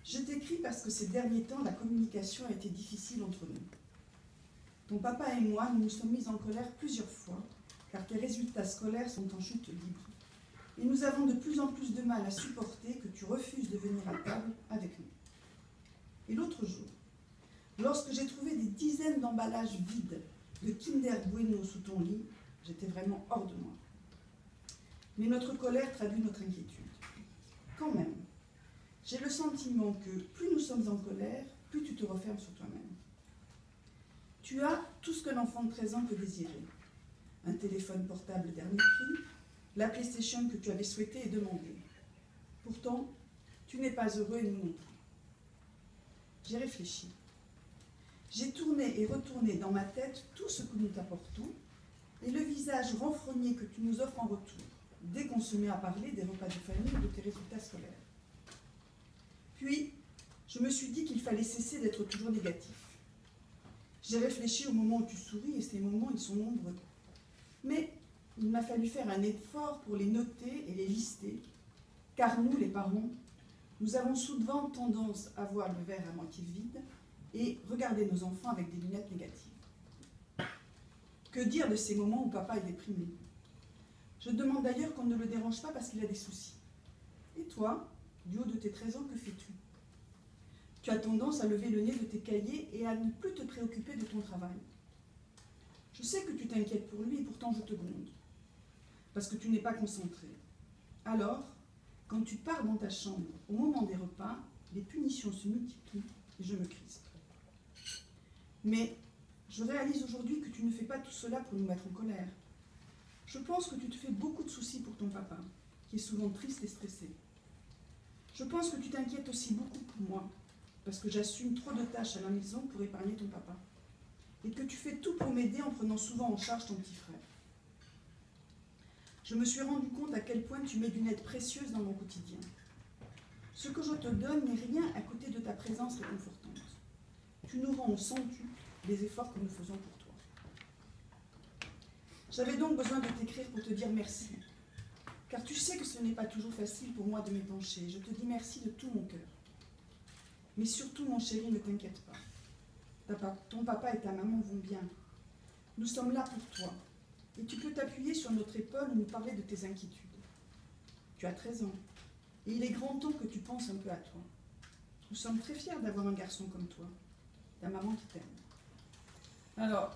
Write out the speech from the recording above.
Je t'écris parce que ces derniers temps, la communication a été difficile entre nous. Ton papa et moi, nous nous sommes mis en colère plusieurs fois, car tes résultats scolaires sont en chute libre. Et nous avons de plus en plus de mal à supporter que tu refuses de venir à table avec nous. Et l'autre jour, lorsque j'ai trouvé des dizaines d'emballages vides de Kinder Bueno sous ton lit, j'étais vraiment hors de moi. Mais notre colère traduit notre inquiétude. Quand même, j'ai le sentiment que plus nous sommes en colère, plus tu te refermes sur toi-même. Tu as tout ce qu'un enfant de 13 ans peut désirer. Un téléphone portable dernier cri, la PlayStation que tu avais souhaité et demandé. Pourtant, tu n'es pas heureux et nous non plus. J'ai réfléchi. J'ai tourné et retourné dans ma tête tout ce que nous t'apportons et le visage renfrogné que tu nous offres en retour, dès qu'on se met à parler des repas de famille ou de tes résultats scolaires. Puis, je me suis dit qu'il fallait cesser d'être toujours négatif. J'ai réfléchi au moment où tu souris et ces moments, ils sont nombreux. Mais il m'a fallu faire un effort pour les noter et les lister, car nous, les parents, nous avons souvent tendance à voir le verre à moitié vide et regarder nos enfants avec des lunettes négatives. Que dire de ces moments où papa est déprimé? Je demande d'ailleurs qu'on ne le dérange pas parce qu'il a des soucis. Et toi, du haut de tes 13 ans, que fais-tu? Tu as tendance à lever le nez de tes cahiers et à ne plus te préoccuper de ton travail. Je sais que tu t'inquiètes pour lui et pourtant je te gronde, parce que tu n'es pas concentré. Alors, quand tu pars dans ta chambre au moment des repas, les punitions se multiplient et je me crispe. Mais je réalise aujourd'hui que tu ne fais pas tout cela pour nous mettre en colère. Je pense que tu te fais beaucoup de soucis pour ton papa, qui est souvent triste et stressé. Je pense que tu t'inquiètes aussi beaucoup pour moi, parce que j'assume trop de tâches à la maison pour épargner ton papa, et que tu fais tout pour m'aider en prenant souvent en charge ton petit frère. Je me suis rendu compte à quel point tu mets d'une aide précieuse dans mon quotidien. Ce que je te donne n'est rien à côté de ta présence réconfortante. Tu nous rends au centuple les efforts que nous faisons pour toi. J'avais donc besoin de t'écrire pour te dire merci, car tu sais que ce n'est pas toujours facile pour moi de m'épancher. Je te dis merci de tout mon cœur. Mais surtout, mon chéri, ne t'inquiète pas. Ton papa et ta maman vont bien. Nous sommes là pour toi. Et tu peux t'appuyer sur notre épaule ou nous parler de tes inquiétudes. Tu as 13 ans. Et il est grand temps que tu penses un peu à toi. Nous sommes très fiers d'avoir un garçon comme toi. Ta maman qui t'aime. Alors,